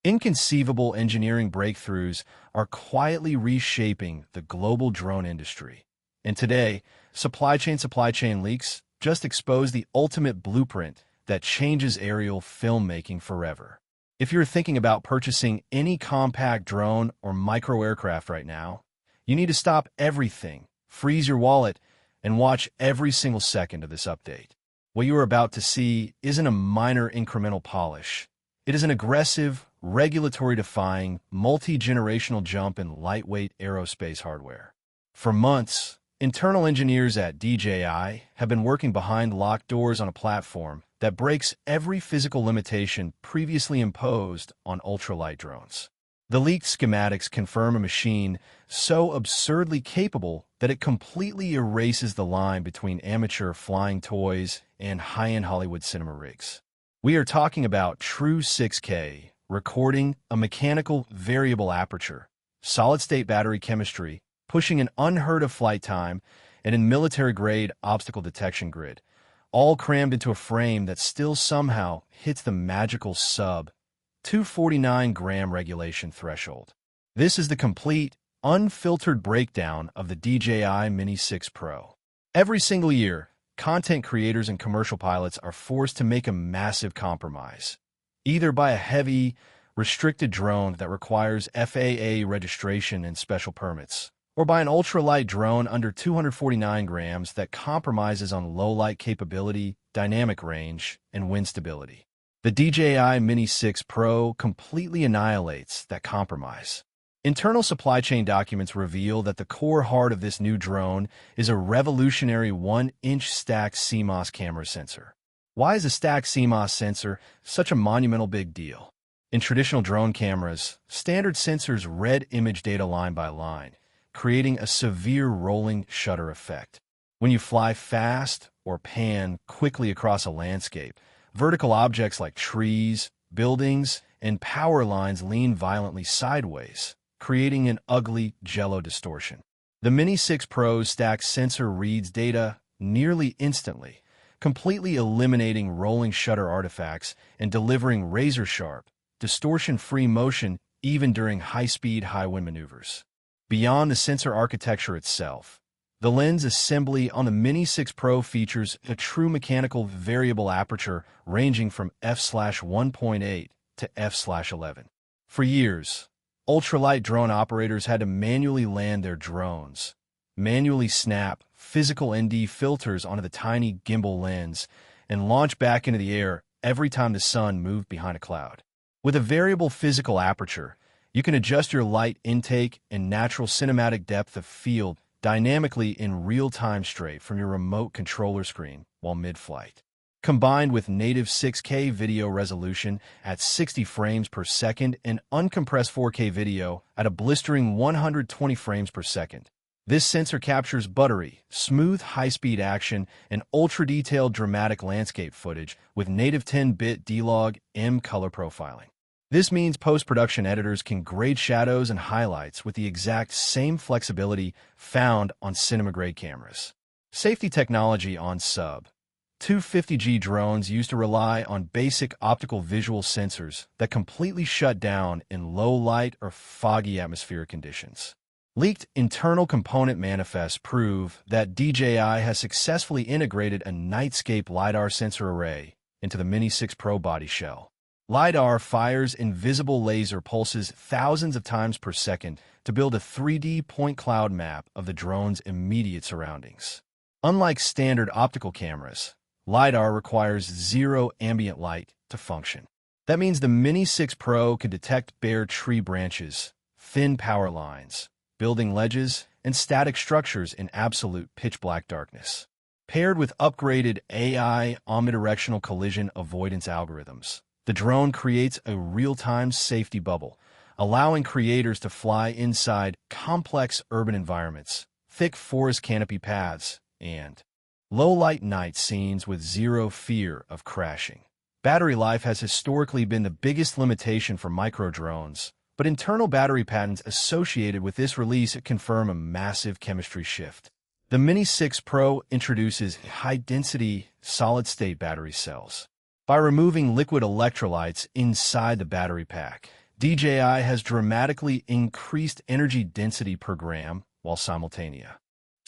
Inconceivable engineering breakthroughs are quietly reshaping the global drone industry. And today, supply chain leaks just expose the ultimate blueprint that changes aerial filmmaking forever. If you're thinking about purchasing any compact drone or micro aircraft right now, you need to stop everything, freeze your wallet, and watch every single second of this update. What you are about to see isn't a minor incremental polish. It is an aggressive, regulatory-defying, multi-generational jump in lightweight aerospace hardware. For months, internal engineers at DJI have been working behind locked doors on a platform that breaks every physical limitation previously imposed on ultralight drones. The leaked schematics confirm a machine so absurdly capable that it completely erases the line between amateur flying toys and high-end Hollywood cinema rigs. We are talking about true 6K, recording a mechanical variable aperture, solid-state battery chemistry, pushing an unheard-of flight time, and in military-grade obstacle detection grid, all crammed into a frame that still somehow hits the magical sub-249g regulation threshold. This is the complete, unfiltered breakdown of the DJI Mini 6 Pro. Every single year, content creators and commercial pilots are forced to make a massive compromise, either buy a heavy, restricted drone that requires FAA registration and special permits, or buy an ultralight drone under 249 grams that compromises on low-light capability, dynamic range, and wind stability. The DJI Mini 6 Pro completely annihilates that compromise. Internal supply chain documents reveal that the core heart of this new drone is a revolutionary 1-inch stacked CMOS camera sensor. Why is a stacked CMOS sensor such a monumental big deal? In traditional drone cameras, standard sensors read image data line by line, creating a severe rolling shutter effect. When you fly fast or pan quickly across a landscape, vertical objects like trees, buildings, and power lines lean violently sideways, creating an ugly jello distortion. The Mini 6 Pro's stacked sensor reads data nearly instantly, completely eliminating rolling shutter artifacts and delivering razor-sharp, distortion-free motion even during high-speed, high-wind maneuvers. Beyond the sensor architecture itself, the lens assembly on the Mini 6 Pro features a true mechanical variable aperture ranging from f/1.8 to f/11. For years, ultralight drone operators had to manually land their drones, manually snap physical ND filters onto the tiny gimbal lens, and launch back into the air every time the sun moved behind a cloud. With a variable physical aperture, you can adjust your light intake and natural cinematic depth of field dynamically in real-time straight from your remote controller screen while mid-flight. Combined with native 6K video resolution at 60 frames per second and uncompressed 4K video at a blistering 120 frames per second, this sensor captures buttery, smooth high-speed action and ultra-detailed dramatic landscape footage with native 10-bit D-Log M color profiling. This means post-production editors can grade shadows and highlights with the exact same flexibility found on cinema-grade cameras. Safety technology on Sub-250g drones used to rely on basic optical visual sensors that completely shut down in low light or foggy atmospheric conditions. Leaked internal component manifests prove that DJI has successfully integrated a Nightscape LiDAR sensor array into the Mini 6 Pro body shell. LiDAR fires invisible laser pulses thousands of times per second to build a 3D point cloud map of the drone's immediate surroundings. Unlike standard optical cameras, LiDAR requires zero ambient light to function. That means the Mini 6 Pro can detect bare tree branches, thin power lines, building ledges, and static structures in absolute pitch-black darkness. Paired with upgraded AI omnidirectional collision avoidance algorithms, the drone creates a real-time safety bubble, allowing creators to fly inside complex urban environments, thick forest canopy paths, and low-light night scenes with zero fear of crashing. Battery life has historically been the biggest limitation for micro-drones, but internal battery patents associated with this release confirm a massive chemistry shift. The Mini 6 Pro introduces high-density, solid-state battery cells. By removing liquid electrolytes inside the battery pack, DJI has dramatically increased energy density per gram while simultaneously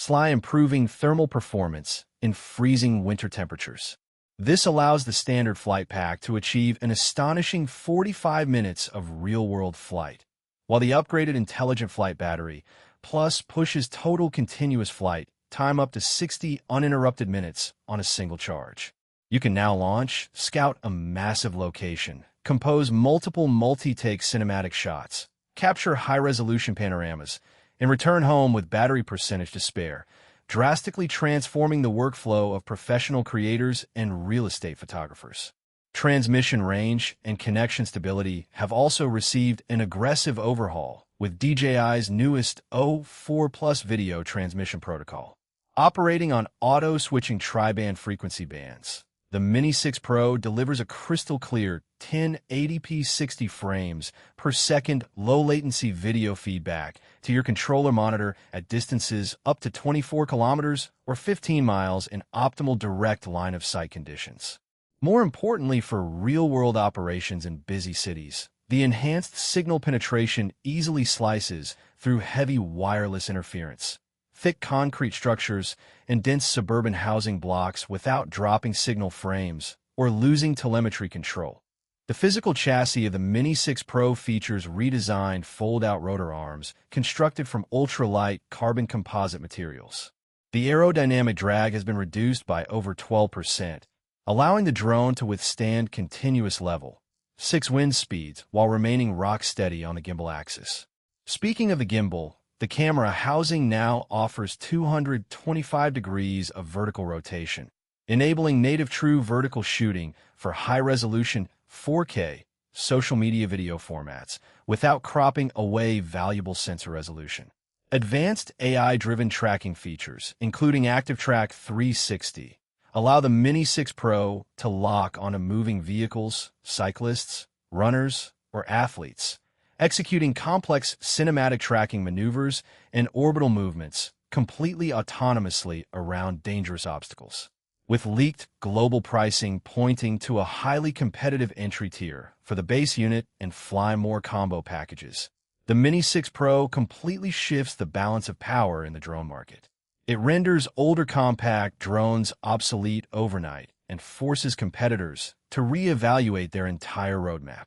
improving thermal performance in freezing winter temperatures. This allows the standard flight pack to achieve an astonishing 45 minutes of real-world flight, while the upgraded Intelligent Flight Battery Plus pushes total continuous flight time up to 60 uninterrupted minutes on a single charge. You can now launch, scout a massive location, compose multiple multi-take cinematic shots, capture high-resolution panoramas, and return home with battery percentage to spare, drastically transforming the workflow of professional creators and real estate photographers. Transmission range and connection stability have also received an aggressive overhaul with DJI's newest O4 Plus video transmission protocol. Operating on auto-switching tri-band frequency bands, the Mini 6 Pro delivers a crystal-clear 1080p 60 frames per second low-latency video feedback to your controller monitor at distances up to 24 kilometers or 15 miles in optimal direct line-of-sight conditions. More importantly, for real-world operations in busy cities, the enhanced signal penetration easily slices through heavy wireless interference, thick concrete structures, and dense suburban housing blocks without dropping signal frames or losing telemetry control. The physical chassis of the Mini 6 Pro features redesigned fold-out rotor arms constructed from ultra-light carbon composite materials. The aerodynamic drag has been reduced by over 12%, allowing the drone to withstand continuous level 6 wind speeds while remaining rock-steady on the gimbal axis. Speaking of the gimbal, the camera housing now offers 225 degrees of vertical rotation, enabling native true vertical shooting for high-resolution 4K social media video formats without cropping away valuable sensor resolution. Advanced AI-driven tracking features, including ActiveTrack 360, allow the Mini 6 Pro to lock onto moving vehicles, cyclists, runners, or athletes, executing complex cinematic tracking maneuvers and orbital movements completely autonomously around dangerous obstacles. With leaked global pricing pointing to a highly competitive entry tier for the base unit and Fly More combo packages, the Mini 6 Pro completely shifts the balance of power in the drone market. It renders older compact drones obsolete overnight and forces competitors to reevaluate their entire roadmap.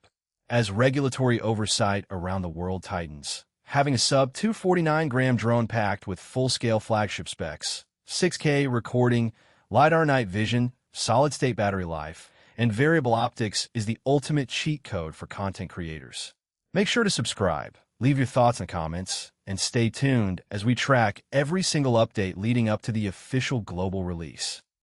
As regulatory oversight around the world tightens, having a sub-249g drone packed with full-scale flagship specs, 6K recording, LiDAR night vision, solid-state battery life, and variable optics is the ultimate cheat code for content creators. Make sure to subscribe, leave your thoughts in the comments, and stay tuned as we track every single update leading up to the official global release.